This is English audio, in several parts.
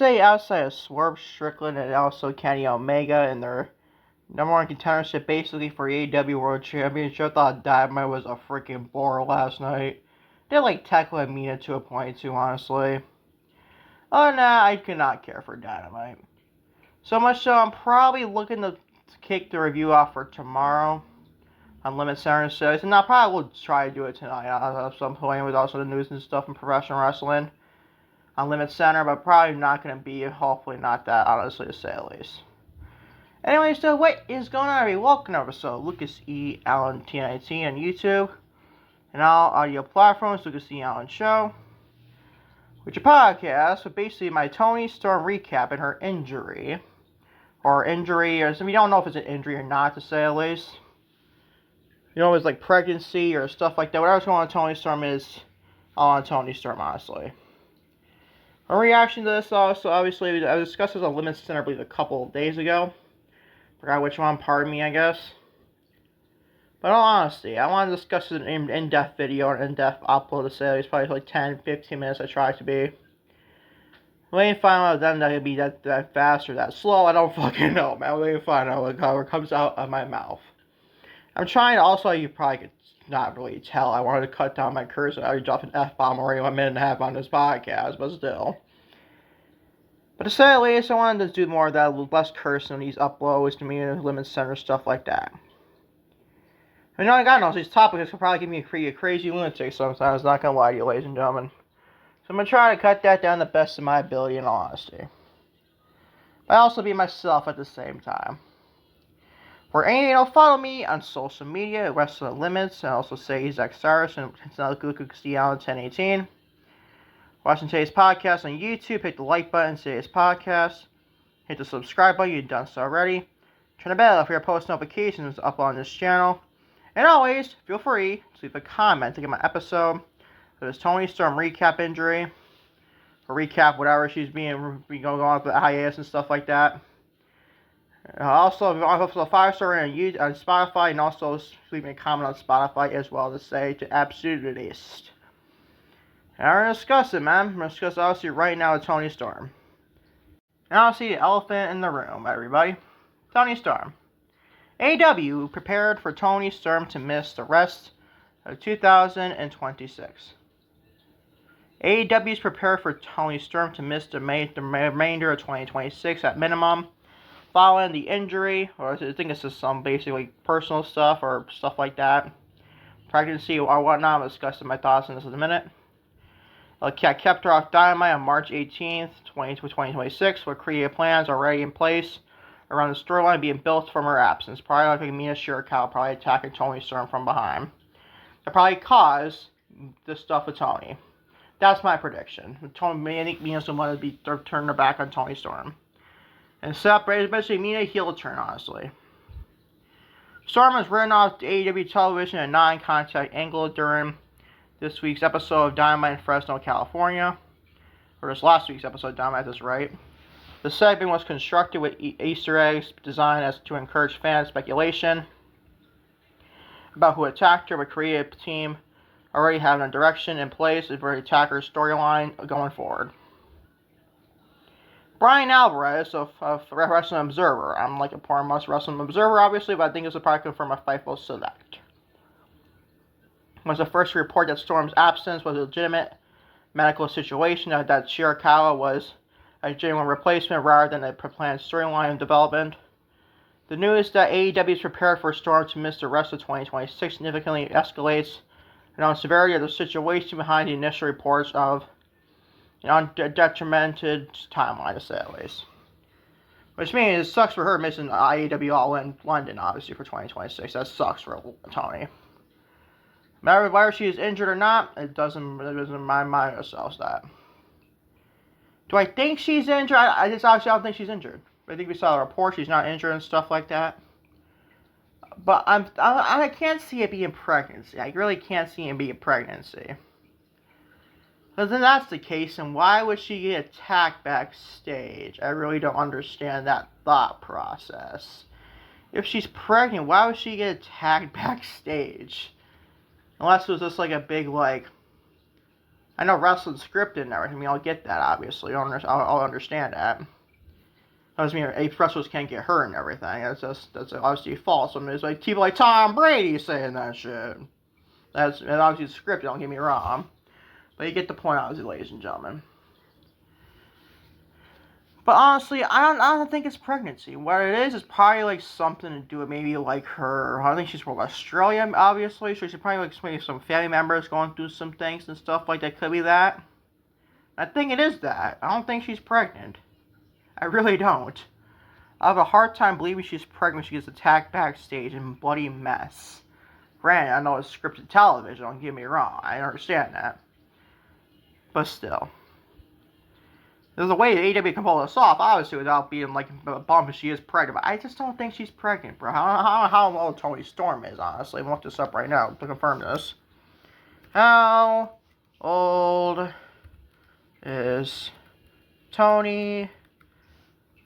say outside of Swerve Strickland and also Kenny Omega and their number one contendership basically for AEW World Championship, I thought Dynamite was a freaking bore last night. They like tackle Mina to a point too, honestly. Oh nah, I could not care for Dynamite. So much so I'm probably looking to kick the review off for tomorrow on Limit Center Series, and I probably will try to do it tonight at some point with also the news and stuff in professional wrestling on Limit Center, but probably not going to be, hopefully not that, honestly, to say the least. Anyway, so what is going on, everybody? Welcome to episode Lucas E. Allen T19 on YouTube and all audio platforms, Lucas E. Allen Show, which is a podcast with basically my Toni Storm recap and her injury, or if you don't know if it's an injury or not, to say the least. You know, it's like pregnancy or stuff like that. Whatever's going on with Toni Storm is all on Toni Storm, honestly. My reaction to this also, obviously, I discussed this on Limit Center, I believe, a couple of days ago. Forgot which one, pardon me, I guess. But in all honesty, I want to discuss an in-depth video or an in-depth upload to say it's probably like 10-15 minutes I try to be. We ain't find out then that it'd be that fast or that slow, I don't fucking know, man. We ain't find out what comes out of my mouth. I'm trying to, also, you probably could not really tell, I wanted to cut down my cursor. I already dropped an F-bomb already 1 minute and a half on this podcast, but still. But to say the least, I wanted to do more of that, less cursing on these uploads, to me, Limit Center, stuff like that. I know I got all these topics could probably give me a crazy lunatic sometimes, not gonna lie to you, ladies and gentlemen. So I'm gonna try to cut that down the best of my ability, in all honesty. But I also be myself at the same time. For any, follow me on social media at Wrestling Limits, and also say Zach Cyrus and Lucas E. Allen 1018. Watching today's podcast on YouTube, hit the like button to today's podcast. Hit the subscribe button, you've done so already. Turn the bell if your post notifications up on this channel. And always, feel free to leave a comment to get my episode for this Toni Storm recap injury. Or recap whatever she's going on with the hiatus and stuff like that. Also, if you want to put a 5-star on Spotify, and also leave me a comment on Spotify as well to say to absolute least. And we're going to discuss it, man. We're going to discuss obviously right now with Toni Storm. And obviously the elephant in the room, everybody. Toni Storm. AEW prepared for Toni Storm to miss the rest of 2026. AEW is prepared for Toni Storm to miss the remainder of 2026 at minimum, following the injury, or I think it's just some basically personal stuff or stuff like that, pregnancy or whatnot. I'll discuss my thoughts on this in a minute. Kept her off Dynamite on March 18th, 2026, with creative plans already in place around the storyline being built from her absence. Probably like Mina Shirakawa probably attacking Toni Storm from behind. That probably caused this stuff with Toni. That's my prediction. I think Mina's going to want to be turning her back on Toni Storm. And separate, especially Mina heel turn, honestly. Storm was written off AEW television in a non-contact angle during this week's episode of Dynamite in Fresno, California. Or this last week's episode of Dynamite, that's right. The segment was constructed with Easter eggs designed as to encourage fan speculation about who attacked her, with creative team already having a direction in place for the attacker's storyline going forward. Brian Alvarez of Wrestling Observer. I'm like a poor must Wrestling Observer, obviously, but I think it's a probably confirm a Fightful Select. Was the first to report that Storm's absence was a legitimate medical situation, that Shirakawa was a genuine replacement rather than a planned storyline development. The news that AEW is prepared for Storm to miss the rest of 2026 significantly escalates the severity of the situation behind the initial reports of detrimented timeline, to say at least. Which means it sucks for her missing AEW All in London, obviously, for 2026. That sucks for Toni. Matter whether she is injured or not, it doesn't mind ourselves that. Do I think she's injured? I just obviously don't think she's injured. I think we saw the report, she's not injured and stuff like that. But I can't see it being pregnancy. I really can't see it being pregnancy. Because then that's the case, and why would she get attacked backstage? I really don't understand that thought process. If she's pregnant, why would she get attacked backstage? Unless it was just like a big, like, I know wrestling's scripted and everything. I mean, I'll get that, obviously. I'll understand that. That doesn't mean wrestlers can't get hurt and everything. That's obviously false. I mean, it's like people like Tom Brady saying that shit. And obviously scripted, don't get me wrong. But you get the point, obviously, ladies and gentlemen. But honestly, I don't think it's pregnancy. What it is probably like something to do with maybe like her. I think she's from Australia, obviously. So she's probably like maybe some family members going through some things and stuff like that. Could be that. I think it is that. I don't think she's pregnant. I really don't. I have a hard time believing she's pregnant when she gets attacked backstage in bloody mess. Granted, I know it's scripted television. Don't get me wrong. I understand that. But still. There's a way that AEW can pull this off, obviously, without being like a bump if she is pregnant. But I just don't think she's pregnant, bro. How old Toni Storm is, honestly. I'm going to look this up right now to confirm this. How old is Toni?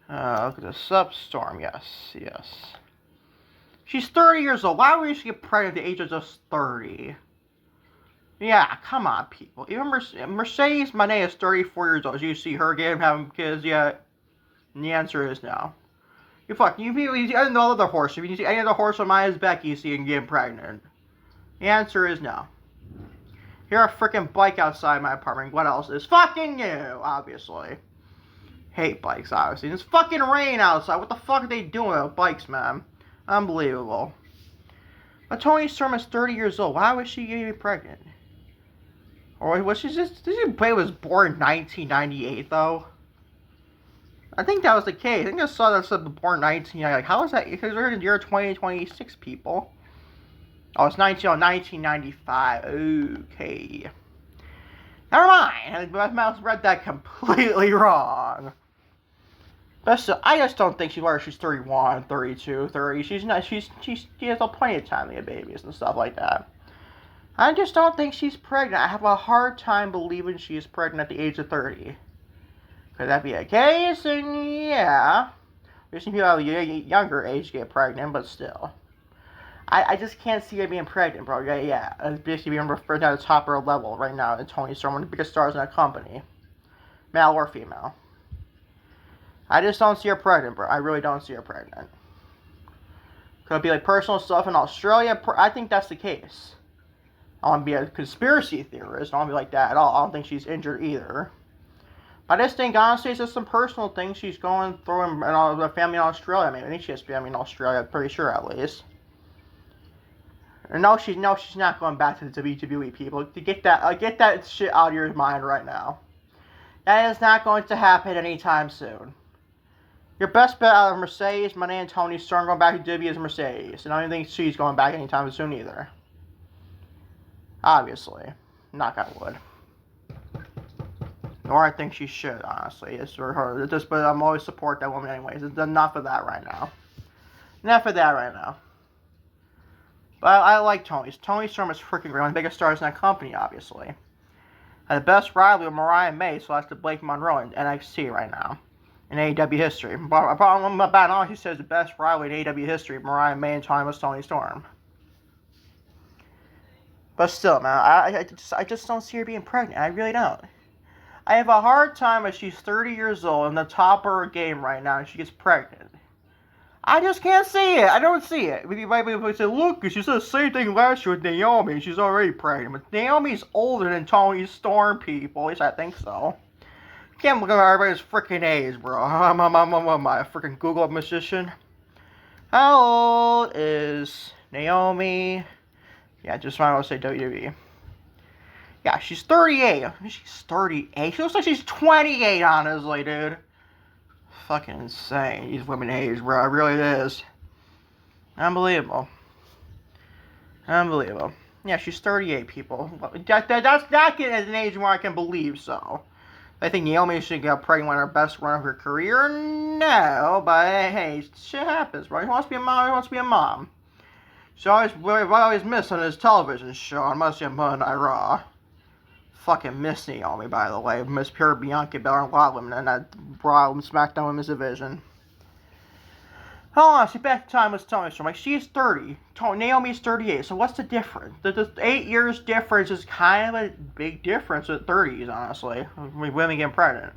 Look at this up. Storm, yes. She's 30 years old. Why would she get pregnant at the age of just 30? Yeah, come on, people. Even Mercedes Moné is 34 years old. Do you see her having kids yet? And the answer is no. You see any other horse. If you see any other horse on my Becky, you see him getting pregnant. The answer is no. Hear a freaking bike outside my apartment. What else? It's fucking you, obviously. Hate bikes, obviously. It's fucking rain outside. What the fuck are they doing with bikes, man? Unbelievable. But Toni Storm is 30 years old. Why was she getting pregnant? Or was she just... Did she was born in 1998, though? I think that was the case. I think I saw that said born 1998. Like, how is that? Because we're in the year 2026, people. Oh, it's 1995. Okay. Never mind. I must have read that completely wrong. But still, I just don't think she's 31, 32, 30. She has plenty of time to get babies and stuff like that. I just don't think she's pregnant. I have a hard time believing she is pregnant at the age of 30. Could that be a case? And yeah. We've seen people at a younger age get pregnant, but still. I just can't see her being pregnant, bro. Yeah. It's basically being referred to at the top of her level right now in Toni Storm, one of the biggest stars in that company. Male or female. I just don't see her pregnant, bro. I really don't see her pregnant. Could it be like personal stuff in Australia? I think that's the case. I don't want to be a conspiracy theorist. I don't want to be like that at all. I don't think she's injured either. I just think, honestly, it's just some personal things she's going through in the family in Australia. I mean, I think she has family in Australia, I'm pretty sure at least. And no, she's not going back to the WWE, people. To get that shit out of your mind right now. That is not going to happen anytime soon. Your best bet out of Mercedes, Moné, and Toni Storm going back to WWE is Mercedes. And I don't think she's going back anytime soon either. Obviously. Knock on wood. Or I think she should, honestly. It's for her. But I'm always support that woman anyways. It's enough of that right now. But I like Toni. Toni Storm is freaking great. One of the biggest stars in that company, obviously. And the best rivalry with Mariah May, so that's the Blake Monroe in NXT right now. In AEW history. But about all, she says the best rivalry in AEW history, Mariah May and Toni Storm. But still, man, I just don't see her being pregnant. I really don't. I have a hard time if she's 30 years old and the top of her game right now and she gets pregnant. I just can't see it. I don't see it. You might be able to say, look, she said the same thing last year with Naomi and she's already pregnant. But Naomi's older than Toni Storm, people. At least I think so. Can't look at everybody's freaking age, bro. I'm a freaking Google musician. How old is Naomi? Yeah, just want to say WWE. Yeah, she's 38. She's 38. She looks like she's 28, honestly, dude. Fucking insane. These women age, bro. It really is. Unbelievable. Yeah, she's 38, people. That's not getting at an age where I can believe so. I think Naomi should get pregnant on her best run of her career. No, but hey, shit happens, bro. He wants to be a mom. She always miss on his television show on Monday Night Raw. Fucking miss Naomi, by the way. Miss Bianca Belair and a lot of women in that Raw and SmackDown Women's Division. Honestly, back to time was Toni Storm. Like, she's 30. Naomi's 38. So what's the difference? The 8 years difference is kind of a big difference at 30s, honestly. I mean, women getting pregnant.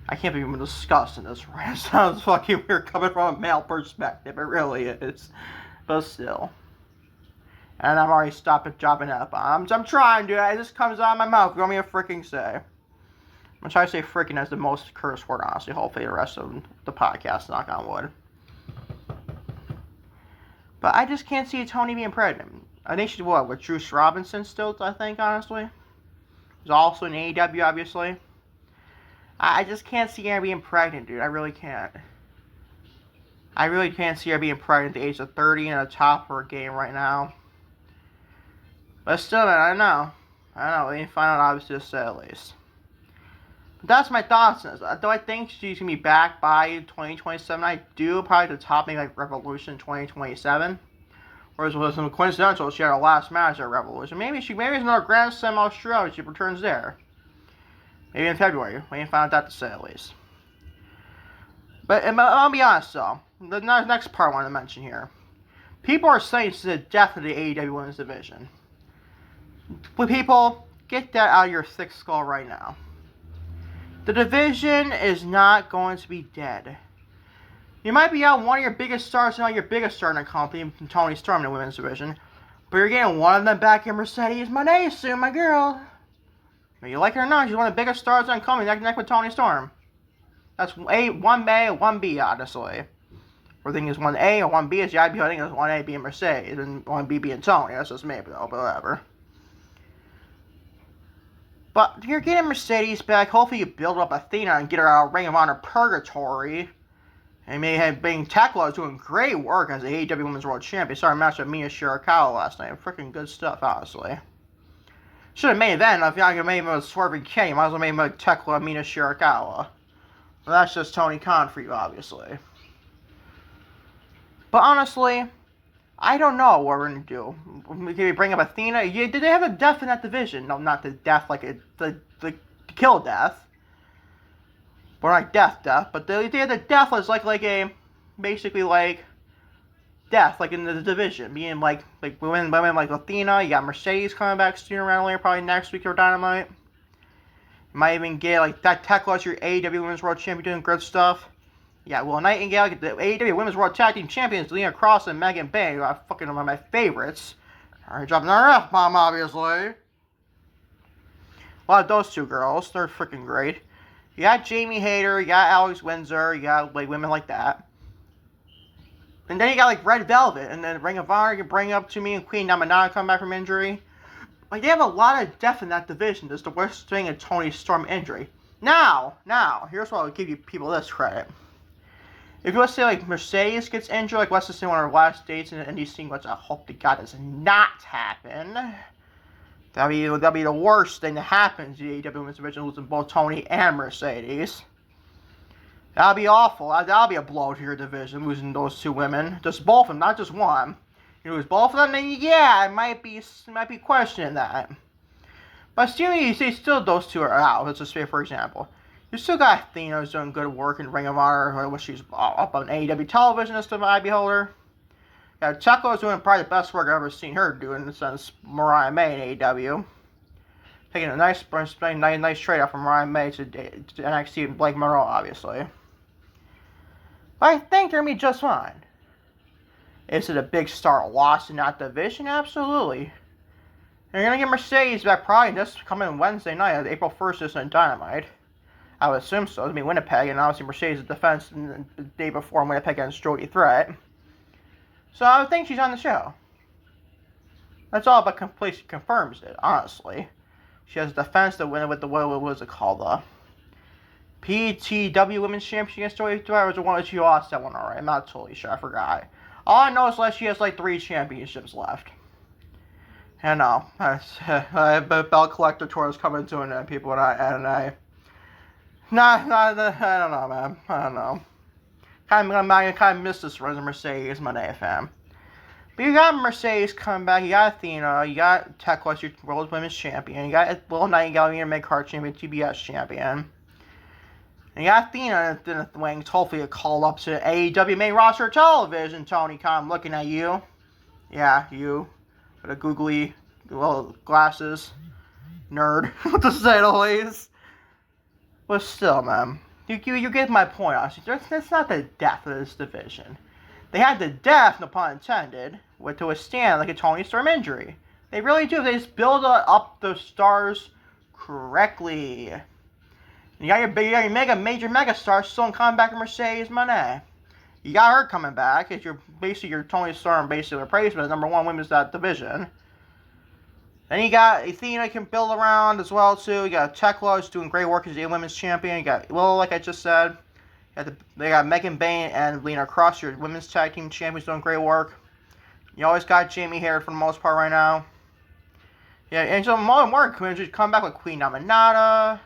I can't be even discussing this, right? It sounds fucking weird coming from a male perspective. It really is. But still. And I'm already stopping dropping F-bombs. I'm trying, dude. It just comes out of my mouth. What do you want me to freaking say? I'm gonna try to say freaking as the most curse word, honestly. Hopefully the rest of the podcast, knock on wood. But I just can't see Toni being pregnant. I think she's what, with Juice Robinson still, I think, honestly. He's also in AEW, obviously. I just can't see her being pregnant, dude. I really can't. I really can't see her being pregnant at the age of 30 and at the top of her game right now. But still, man, I don't know. We didn't find out, obviously, to say at least. But that's my thoughts on this. Do I think she's going to be back by 2027? I do. Probably the top, maybe like Revolution 2027. Whereas it was coincidental, she had her last match at Revolution. Maybe it's another Grand Slam Australia. She returns there. Maybe in February. We ain't found out that to say at least. But I'll be honest though. The next part I want to mention here. People are saying it's the death of the AEW Women's Division. But people, get that out of your thick skull right now. The division is not going to be dead. You might be out one of your biggest stars, not your biggest star in the company, Toni Storm in the women's division, but you're getting one of them back in Mercedes Moné, my girl. Whether you like it or not, she's one of the biggest stars in the company, neck with Toni Storm. That's 1A, 1B, honestly. Or thing is 1A or 1B is the IB, I think it's 1A being Mercedes and 1B being Toni. That's just maybe though, but whatever. But you're getting Mercedes back. Hopefully you build up Athena and get her out of Ring of Honor Purgatory. And may have been Tekla doing great work as the AEW Women's World Champion. Sorry, match with Mina Shirakawa last night. Freaking good stuff, honestly. Should have made that. If you're not going to make him with Swerving Kenny, might as well make him with Tekla and Mina Shirakawa. Well, that's just Tony Khan for you, obviously. But honestly, I don't know what we're going to do. Can we bring up Athena? Yeah, did they have a death in that division? No, not the death, like the kill death. Or like death, but they had the death as like a, basically like, death, like in the division. Being like women like Athena, you got Mercedes coming back sooner or later, probably next week or Dynamite. You might even get like that Tekla, your AEW Women's World Champion doing good stuff. Yeah, Will Nightingale, get the AEW Women's World Tag Team Champions, Lena Cross and Megan Bay, who are fucking one of my favorites. Alright, dropping our F-bomb, obviously. A lot of those two girls, they're freaking great. You got Jamie Hayter, you got Alex Windsor, you got like women like that. And then you got like Red Velvet, and then Ring of Honor, you bring up to me and Queen Namanana come back from injury. Like, they have a lot of depth in that division. That's the worst thing in Toni Storm injury. Now, here's what I'll give you people this credit. If you want to say like Mercedes gets injured, like let's just say one of our last dates in the indie scene, which I hope to God does not happen. That'll be the worst thing that happens to the AEW Women's Division, losing both Toni and Mercedes. That'll be awful. That'll be a blow to your division, losing those two women. Just both of them, not just one. You lose both of them, then yeah, I might be questioning that. But still, you see, still those two are out. Let's just say, for example, you still got Athena who's doing good work in Ring of Honor, which she's up on AEW television as the eye beholder. Yeah, Tekla is doing probably the best work I've ever seen her doing since Mariah May in AEW. Taking a nice trade off from Mariah May to NXT and Blake Monroe, obviously. But I think they're going to be just fine. Is it a big star loss in that division? Absolutely. They're going to get Mercedes back probably just coming Wednesday night, April 1st, this in Dynamite. I would assume so. It's going to be Winnipeg, and obviously Mercedes' defense the day before Winnipeg against Jody Threat. So I would think she's on the show. That's all but completely confirms it, honestly. She has a defense to win with the, what was it called, the PTW Women's Championship against Jody Threat, or was it one that she lost that one alright? I'm not totally sure, I forgot. All I know is that she has like 3 championships left. I know. Belt Collector Tour is coming to an end, people, and I don't know, man. I don't know. Kind of miss this run of Mercedes Moné, fam. But you got Mercedes coming back, you got Athena, you got Tekla, your World Women's Champion, you got Will Nightingale, your mid-card champion, TBS champion. And you got Athena in the wings, hopefully a call up to AEW main roster television, Tony Khan. I'm looking at you. Yeah, you. With a googly little glasses. Nerd, to say the least. But still, man. You get my point, honestly. That's not the death of this division. They had the depth, no pun intended, to withstand like a Toni Storm injury. They really do. They just build up those stars correctly. And you got your major mega star still in comeback, Mercedes Moné. You got her coming back. It's your Toni Storm basically replacement, number one women's that division. Then you got Athena can build around as well too. You got Tekla who's doing great work as a women's champion. You got like I just said. They got Megan Bain and Lena Cross, your women's tag team champions, doing great work. You always got Jamie here for the most part right now. Yeah, and so more just come back with Queen Naminata.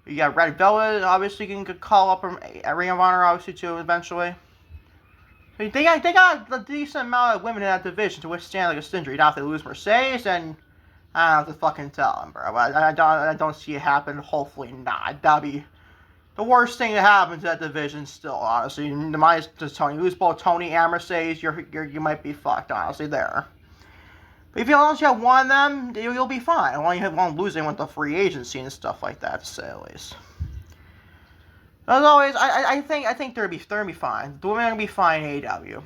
You got Red Velvet, obviously you can call up a Ring of Honor, obviously too, eventually. So they got a decent amount of women in that division to withstand like a injury. Now if they lose Mercedes, then I don't have to fucking tell them, bro. I don't see it happen. Hopefully not. That'd be the worst thing that happens to that division still, honestly. Minus just Tony. Lose both Tony and Mercedes, you might be fucked, honestly, there. But if you only have one of them, you'll be fine. Only you won't lose anyone with the free agency and stuff like that, to say the least. As always, I think they're gonna be fine. The women are gonna be fine in AEW.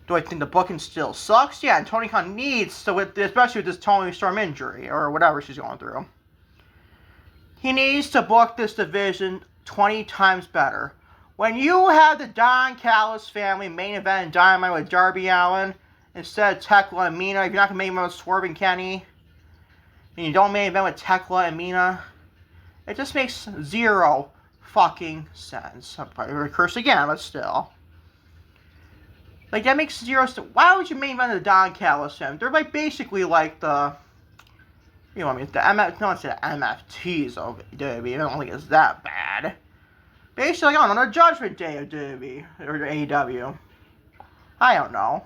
Do I think the booking still sucks? Yeah, and Tony Khan needs to, especially with this Toni Storm injury or whatever she's going through. He needs to book this division 20 times better. When you have the Don Callis family main event in Dynamite with Darby Allin instead of Tekla and Mina, if you're not going to main event with Swerve and Kenny, and you don't main event with Tekla and Mina, it just makes zero fucking sense. I'm probably curse again, but still. Like, that makes zero sense. Why would you main event the Don Callis family? They're like basically like the... You know what I mean? The MFTs of WWE. I don't think it's that bad. Basically, on the Judgment Day of WWE or AEW. I don't know.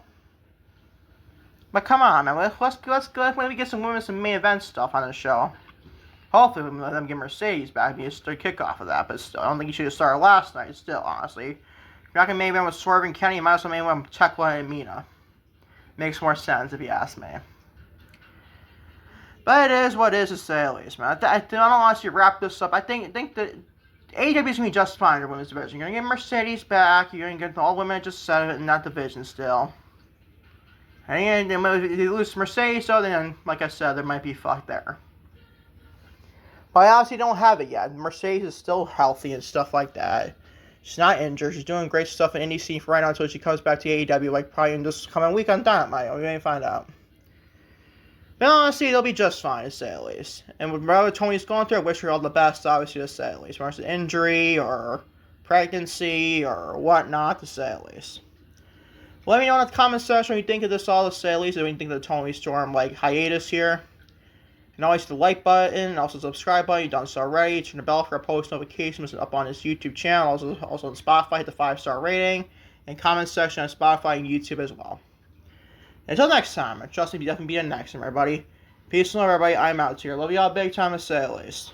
But come on, man. Let's maybe get some women some main event stuff on the show. Hopefully, we let them get Mercedes back. Be a kickoff of that. But still, I don't think you should have started last night. Still, honestly, if you're not gonna main event with Swerve and Kenny, you might as well main event with Tekla and Mina. Makes more sense if you ask me. But it is what it is, to say the least, man. I don't honestly wrap this up. I think that AEW is going to be just fine in the women's division. You're going to get Mercedes back. You're going to get all women just set in that division still. And if you lose Mercedes, so then, like I said, there might be fuck there. But I honestly don't have it yet. Mercedes is still healthy and stuff like that. She's not injured. She's doing great stuff in indie scene for right now until she comes back to AEW, like probably in this coming week on Dynamite. We're going to find out. But honestly, they'll be just fine, to say the least. And with whatever Tony's going through, I wish her all the best, obviously, to say the least. Whether it's an injury, or pregnancy, or whatnot, to say the least. Let me know in the comment section what you think of this all, to say the least. What you think of the Toni Storm, hiatus here. And always hit the like button, and also subscribe button, you've done so already. Turn the bell for post notifications up on his YouTube channel. Also on Spotify, hit the 5-star rating. And comment section on Spotify and YouTube as well. Until next time, I trust me, definitely be the next time, everybody. Peace and love, everybody. I'm out here. Love y'all big time, to say the least.